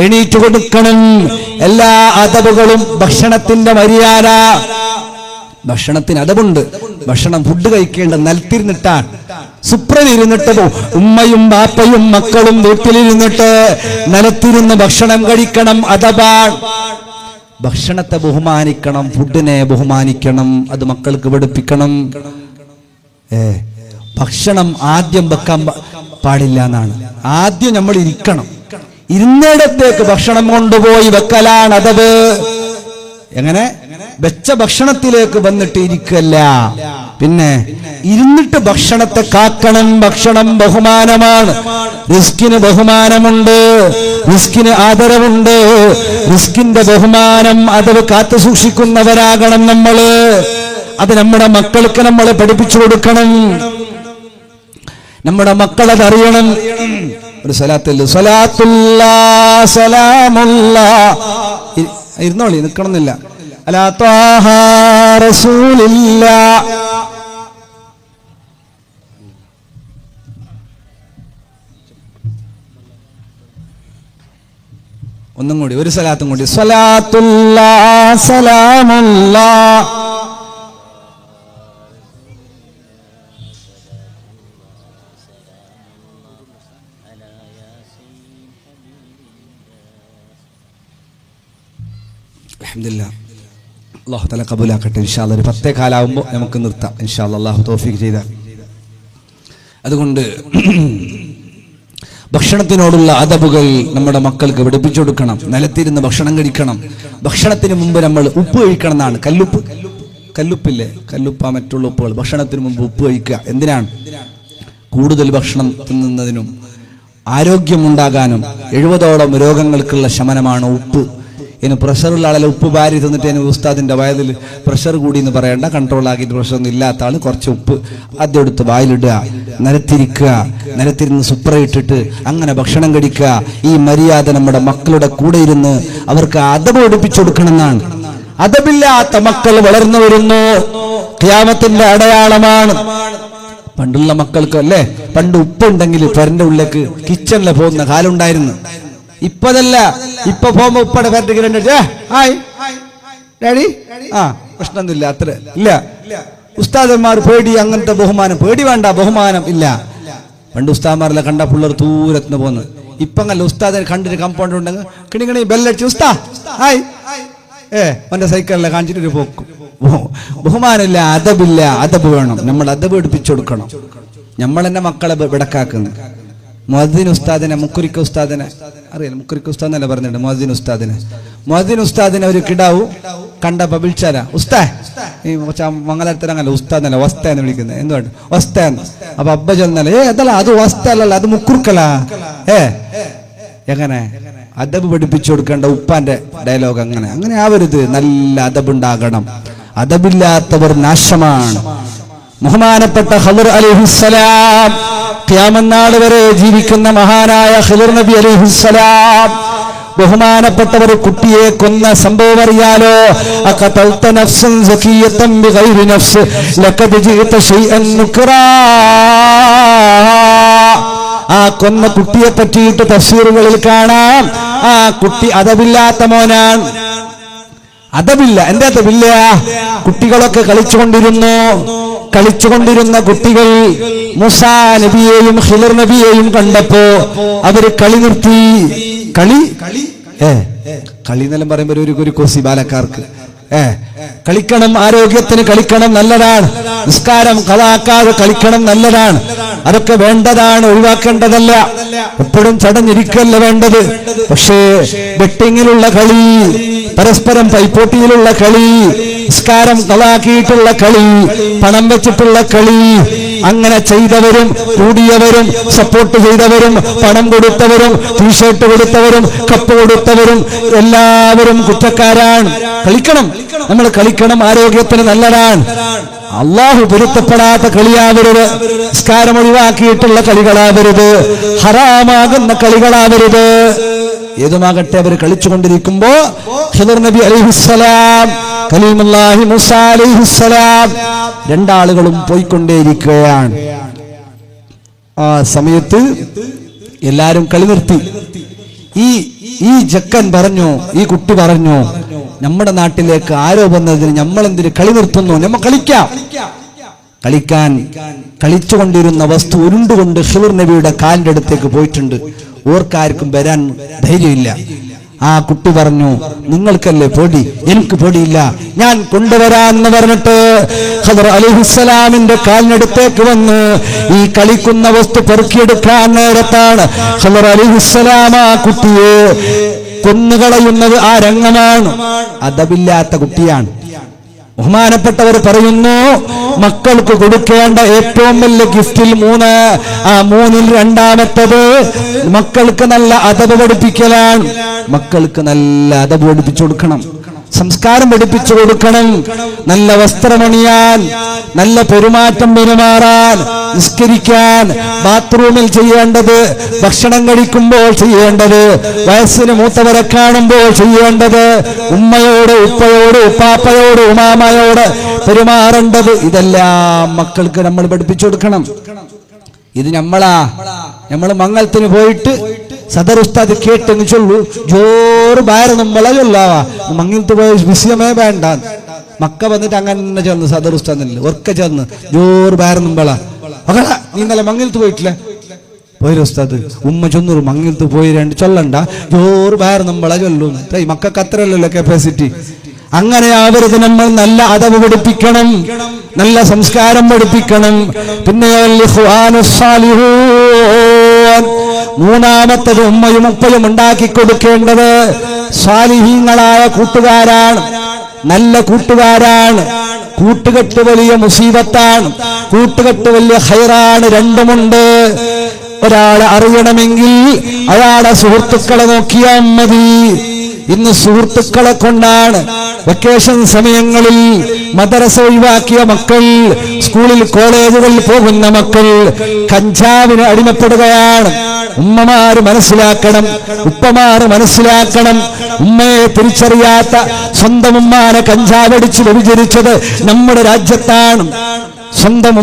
എണീറ്റ് കൊടുക്കണം. എല്ലാ അദബുകളും, ഭക്ഷണത്തിന്റെ മര്യാദ, ഭക്ഷണത്തിന് അദബുണ്ട്. ഭക്ഷണം ഫുഡ് കഴിക്കേണ്ട നിലത്തിരുന്നിട്ടാണ്, സുപ്രനിരുന്നിട്ട്. ഉമ്മയും ബാപ്പയും മക്കളും വീട്ടിലിരുന്നിട്ട് നിലത്തിരുന്ന് ഭക്ഷണം കഴിക്കണം, അദബാണ്. ഭക്ഷണത്തെ ബഹുമാനിക്കണം, ഫുഡിനെ ബഹുമാനിക്കണം, അത് മക്കൾക്ക് പഠിപ്പിക്കണം. ഭക്ഷണം ആദ്യം വെക്കാൻ പാടില്ല എന്നാണ്. ആദ്യം നമ്മൾ ഇരിക്കണം, ഇരുന്നിടത്തേക്ക് ഭക്ഷണം കൊണ്ടുപോയി വെക്കലാണ് അദബ്. എങ്ങനെ വെച്ച ഭക്ഷണത്തിലേക്ക് വന്നിട്ട് ഇരിക്കല്ല, പിന്നെ ഇരുന്നിട്ട് ഭക്ഷണത്തെ കാക്കണം. ഭക്ഷണം ബഹുമാനമാണ്, റിസ്കിന് ബഹുമാനമുണ്ട്, റിസ്കിന് ആദരവുണ്ട്. റിസ്കിന്റെ ബഹുമാനം അത് കാത്തു സൂക്ഷിക്കുന്നവരാകണം നമ്മള്. അത് നമ്മുടെ മക്കൾക്ക് നമ്മൾ പഠിപ്പിച്ചു കൊടുക്കണം. നമ്മുടെ മക്കളതറിയണം. ഒരു ഇരുന്നോളി, നിൽക്കണമെന്നില്ല. അലാ ത്വാഹ റസൂലില്ലാ. ഒന്നും കൂടി, ഒരു സലാത്തും കൂടി. സ്വലാത്തുല്ലാ സലാമുല്ലാ അൽഹംദുലില്ലാ, അല്ലാഹു തആല കബൂലാക്കട്ടെ. ഇൻഷാ അല്ലാഹ് ഒരു 10 കാലാവുമ്പോൾ നമുക്ക് നിർത്താം ഇൻഷാ അല്ലാഹ്, അല്ലാഹു തൗഫീഖ് ചെയ്താൽ. അതുകൊണ്ട് ഭക്ഷണത്തിനോടുള്ള അദബുകൾ നമ്മുടെ മക്കൾക്ക് പഠിപ്പിച്ചു കൊടുക്കണം. നിലത്തിരുന്ന് ഭക്ഷണം കഴിക്കണം. ഭക്ഷണത്തിന് മുമ്പ് നമ്മൾ ഉപ്പ് കഴിക്കണം എന്നാണ്. കല്ലുപ്പില്ലേ, കല്ലുപ്പ മറ്റുള്ള ഉപ്പുകൾ. ഭക്ഷണത്തിന് മുമ്പ് ഉപ്പ് കഴിക്കുക. എന്തിനാണ്? കൂടുതൽ ഭക്ഷണം തിന്നുന്നതിനും ആരോഗ്യമുണ്ടാകാനും 70ഓളം രോഗങ്ങൾക്കുള്ള ശമനമാണ് ഉപ്പ്. ഇനി പ്രഷറുള്ള ആളെ ഉപ്പ് ഭാര്യ തിന്നിട്ട് അതിന് ഉസ്താദിന്റെ വയതിൽ പ്രഷർ കൂടി എന്ന് പറയേണ്ട, കൺട്രോൾ ആക്കിയിട്ട് പ്രഷറൊന്നും ഇല്ലാത്ത ആൾ കുറച്ച് ഉപ്പ് ആദ്യം എടുത്ത് വായിലിടുക, നിലത്തിരിക്കുക, നിലത്തിരുന്ന് സുപ്രയിട്ടിട്ട് അങ്ങനെ ഭക്ഷണം കഴിക്കുക. ഈ മര്യാദ നമ്മുടെ മക്കളുടെ കൂടെ ഇരുന്ന് അവർക്ക് അദബ് പഠിപ്പിച്ചു കൊടുക്കണം എന്നാണ്. അദബില്ലാത്ത മക്കൾ വളർന്നു വരുന്നു, ഖിയാമത്തിന്റെ അടയാളമാണ്. പണ്ടുള്ള മക്കൾക്ക് അല്ലേ, പണ്ട് ഉപ്പുണ്ടെങ്കിൽ പെരന്റെ ഉള്ളിലേക്ക് കിച്ചണിലെ പോകുന്ന കാലുണ്ടായിരുന്നു. ഇപ്പതല്ല, ഇപ്പൊ പോകുമ്പോ ഉപ്പടെ പെരന്റെ ഹായ് ഡാഡി, പ്രശ്നമൊന്നുമില്ല, അത്ര ഇല്ല. ഉസ്താദന്മാർ പേടി, അങ്ങനത്തെ ബഹുമാനം. പേടി വേണ്ട, ബഹുമാനം ഇല്ല. പണ്ട് ഉസ്താദന്മാരെല്ലാം കണ്ട പിള്ളേർ ദൂരത്തിന് പോകുന്നു. ഇപ്പങ്ങല്ല, ഉസ്താദിനെ കണ്ടിട്ട് കമ്പൗണ്ട് ഉണ്ടെങ്കിൽ കിണിക്കണി ബെല്ലടിച്ച് ഉസ്താ ഹായ് അവന്റെ സൈക്കിളിലെ കാണിച്ചിട്ട് പോക്കും. ബഹുമാനമില്ല, അദബില്ല. അദബ് വേണം. നമ്മൾ അദബ് പഠിപ്പിച്ചു കൊടുക്കണം. നമ്മൾ തന്നെ മക്കളെ വിടക്കാക്കുന്നു. മുഅദ്ദിൻ ഉസ്താദിനെ, മുക്കുരിക്ക ഉസ്താദിനെ അറിയാലോ, മുക്കുരിക്ക ഉസ്താദെന്നല്ല പറഞ്ഞിട്ടുണ്ട്. മുഅദ്ദിൻ ഉസ്താദിനെ ഒരു കിടാവു കണ്ടപ്പോ വിളിച്ചാലാ ഉസ്താ, ഈ മംഗലത്തിൽ അങ്ങനെ ഉസ്താദല്ല വസ്ത എന്ന് വിളിക്കുന്നത്. എന്തുകൊണ്ട് വസ്ത? അപ്പൊ അബ്ബ ചെന്നല്ലേ, അതല്ല അത് വസ്ത അല്ലല്ല, അത് മുക്കുർക്കല. എങ്ങനെ അദബ് പഠിപ്പിച്ചു കൊടുക്കേണ്ട ഉപ്പാന്റെ ഡയലോഗ് അങ്ങനെ അങ്ങനെ ആവരുത്. നല്ല അദബുണ്ടാകണം. അദബില്ലാത്തവർ നാശമാണ്. ബഹുമാനപ്പെട്ട ഖിദ്ർ അലൈഹിസ്സലാം, ഖിയാമത്ത് നാൾ വരെ ജീവിക്കുന്ന മഹാനായ ഖിദ്ർ നബി അലൈഹിസ്സലാം, ബഹുമാനപ്പെട്ടവർ കുട്ടിയെ കൊന്ന സംഭവം അറിയാലോ? അഖതൽത നഫ്സൻ സകിയതൻ ബിഗൈരി നഫ്സ് ലഖദ് ജിഅത ശൈഅൻ നുക്റാ. ആ കൊന്ന കുട്ടിയെ പറ്റിയിട്ട് തഫ്സീറുകളിൽ കാണാം, ആ കുട്ടി അദബില്ലാത്ത മോനാണ്. അദബില്ല. എന്താ അദബില്ല? കുട്ടികളൊക്കെ കളിച്ചുകൊണ്ടിരുന്ന കുട്ടികൾ മൂസാ നബിയെയും ഖിദ്ർ നബിയെയും കണ്ടപ്പോ അവര് കളി നിർത്തി. കളി എന്നെല്ലാം പറയുമ്പോ ഒരു കൊസി ബാലക്കാർക്ക് കളിക്കണം, ആരോഗ്യത്തിന് കളിക്കണം, നല്ലതാണ്. നിസ്കാരം കളാക്കാതെ കളിക്കണം, നല്ലതാണ്. അതൊക്കെ വേണ്ടതാണ്, ഒഴിവാക്കേണ്ടതല്ല. എപ്പോഴും ചടഞ്ഞിരിക്കല്ല വേണ്ടത്. പക്ഷേ ബെറ്റിങ്ങിലുള്ള കളി, പരസ്പരം പൈപ്പോട്ടിയിലുള്ള കളി, നിസ്കാരം കളാക്കിയിട്ടുള്ള കളി, പണം വെച്ചിട്ടുള്ള കളി, അങ്ങനെ ചെയ്തവരും കൂടിയവരും സപ്പോർട്ട് ചെയ്തവരും പണം കൊടുത്തവരും ടീഷർട്ട് കൊടുത്തവരും കപ്പ് കൊടുത്തവരും എല്ലാവരും കുറ്റക്കാരാണ്. കളിക്കണം, നമ്മൾ കളിക്കണം, ആരോഗ്യത്തിന് നല്ലതാണ്. അള്ളാഹു പൊരുത്തപ്പെടാത്ത കളിയാവരുത്, നിസ്കാരം ഒഴിവാക്കിയിട്ടുള്ള കളികളാവരുത്, ഹറാമാകുന്ന കളികളാവരുത്. ഏതുമാകട്ടെ, അവർ കളിച്ചുകൊണ്ടിരിക്കുമ്പോ ഖിദ്ർ നബി അലൈഹിസ്സലാം, കലീമുല്ലാഹി മൂസാ അലൈഹിസ്സലാം, രണ്ടാളുകളും പോയിക്കൊണ്ടേയിരിക്കുകയാണ്. ആ സമയത്ത് എല്ലാരും കളി നിർത്തി. ഈ ജക്കൻ പറഞ്ഞു, ഈ കുട്ടി പറഞ്ഞു, നമ്മുടെ നാട്ടിലേക്ക് ആരോ വന്നതിന് നമ്മളെന്തിന് കളി നിർത്തുന്നു? നമ്മൾ കളിച്ചുകൊണ്ടിരുന്ന വസ്തു ഉരുണ്ടുകൊണ്ട് ഖിദ്ർ നബിയുടെ കാലിന്റെ അടുത്തേക്ക് പോയിട്ടുണ്ട്. ഓർക്കാർക്കും വരാൻ ധൈര്യമില്ല. ആ കുട്ടി പറഞ്ഞു, നിങ്ങൾക്കല്ലേ പേടി, എനിക്ക് പേടിയില്ല, ഞാൻ കൊണ്ടുവരാന്ന് പറഞ്ഞിട്ട് ഖിദ്ർ അലൈഹിസ്സലാമിന്റെ കാലിനടുത്തേക്ക് വന്ന് ഈ കളിക്കുന്ന വസ്തു പെറുക്കിയെടുക്കാൻ നേരത്താണ് ഖിദ്ർ അലൈഹിസ്സലാം ആ കുട്ടിയെ കൊന്നുകളയുന്നത്. ആ രംഗമാണ്. അദബില്ലാത്ത കുട്ടിയാണ്. ബഹുമാനപ്പെട്ടവർ പറയുന്നു, മക്കൾക്ക് കൊടുക്കേണ്ട ഏറ്റവും വലിയ ഗിഫ്റ്റിൽ 3, ആ 3-ൽ രണ്ടാമത്തത് മക്കൾക്ക് നല്ല അദബ് പഠിപ്പിക്കലാണ്. മക്കൾക്ക് നല്ല അദബ് പഠിപ്പിച്ചു കൊടുക്കണം, സംസ്കാരം പഠിപ്പിച്ചു കൊടുക്കണം. നല്ല വസ്ത്രമണിയാൻ, നല്ല പെരുമാറ്റം പെരുമാറാൻ, നിസ്കരിക്കാൻ, ബാത്റൂമിൽ ചെയ്യേണ്ടത്, ഭക്ഷണം കഴിക്കുമ്പോൾ ചെയ്യേണ്ടത്, വയസ്സിന് മൂത്തവരെ കാണുമ്പോൾ ചെയ്യേണ്ടത്, ഉമ്മയോട് ഉപ്പയോട് ഉപ്പാപ്പയോട് ഉമാമയോട് പെരുമാറേണ്ടത്, ഇതെല്ലാം മക്കൾക്ക് നമ്മൾ പഠിപ്പിച്ചു കൊടുക്കണം. ഇത് നമ്മൾ മംഗലത്തിന് പോയിട്ട് സദർ ഉസ്താദ് കേട്ടെന്ന് ചൊല്ലു, ജോറ് ബയർ നമ്മളെ ചൊല്ലാവാ, മംഗലത്ത് പോയ വിഷയമേ വേണ്ട. മക്ക വന്നിട്ട് അങ്ങനെ ചെന്ന് സദർ ഉസ്താദില്ല ഒർക്കെ ചെന്ന് ജോറ് ബയർ നമ്മളാ. നീ ഇന്നലെ മംഗലത്ത് പോയിട്ടില്ലേ? പോയി ഉസ്താദ് ഉമ്മ ചൊന്നൂർ മങ്ങിലത്ത് പോയി രണ്ട് ചൊല്ലണ്ട ജോറ് വേറെ നമ്മളെ ചൊല്ലും മക്കൾക്ക് അത്രയല്ലല്ലോ കപ്പാസിറ്റി. അങ്ങനെ ആവരുത്. നമ്മൾ നല്ല അദബ് പഠിപ്പിക്കണം, നല്ല സംസ്കാരം പഠിപ്പിക്കണം. പിന്നെ മൂന്നാമത്തത് ഉമ്മയും ഉപ്പയും ഉണ്ടാക്കി കൊടുക്കേണ്ടത് സാലിഹീങ്ങളായ കൂട്ടുകാരാണ്, നല്ല കൂട്ടുകാരാണ്. കൂട്ടുകെട്ട് വലിയ മുസീബത്താണ്, കൂട്ടുകെട്ട് വലിയ ഖൈറാണ്. രണ്ടുമുണ്ട്. ഒരാളെ അറിയണമെങ്കിൽ അയാളെ സുഹൃത്തുക്കളെ നോക്കിയാൽ മതി. ഇന്ന് സുഹൃത്തുക്കളെ കൊണ്ടാണ് വെക്കേഷൻ സമയങ്ങളിൽ മദ്രസ ഒഴിവാക്കിയ മക്കൾ, സ്കൂളിൽ കോളേജുകളിൽ പോകുന്ന മക്കൾ കഞ്ചാവിന് അടിമപ്പെടുകയാണ്. ഉമ്മമാര് മനസ്സിലാക്കണം, ഉപ്പമാര് മനസ്സിലാക്കണം. ഉമ്മയെ തിരിച്ചറിയാത്ത സ്വന്തം ഉമ്മാനെ കഞ്ചാവടിച്ച് വ്യഭിചരിച്ചത് നമ്മുടെ രാജ്യത്താണ്. സ്വന്തം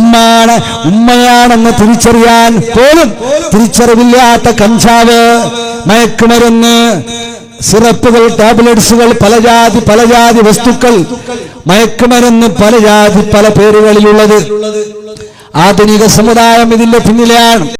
ഉമ്മയാണെന്ന് തിരിച്ചറിയാൻ പോലും തിരിച്ചറിവില്ലാത്ത കഞ്ചാവ്, മയക്കുമരുന്ന്, സിറപ്പുകൾ, ടാബ്ലറ്റ്സുകൾ, പല ജാതി വസ്തുക്കൾ, മയക്കുമരുന്ന് പല പേരുകളിലുള്ളത്. ആധുനിക സമുദായം ഇതിന്റെ പിന്നിലാണ്.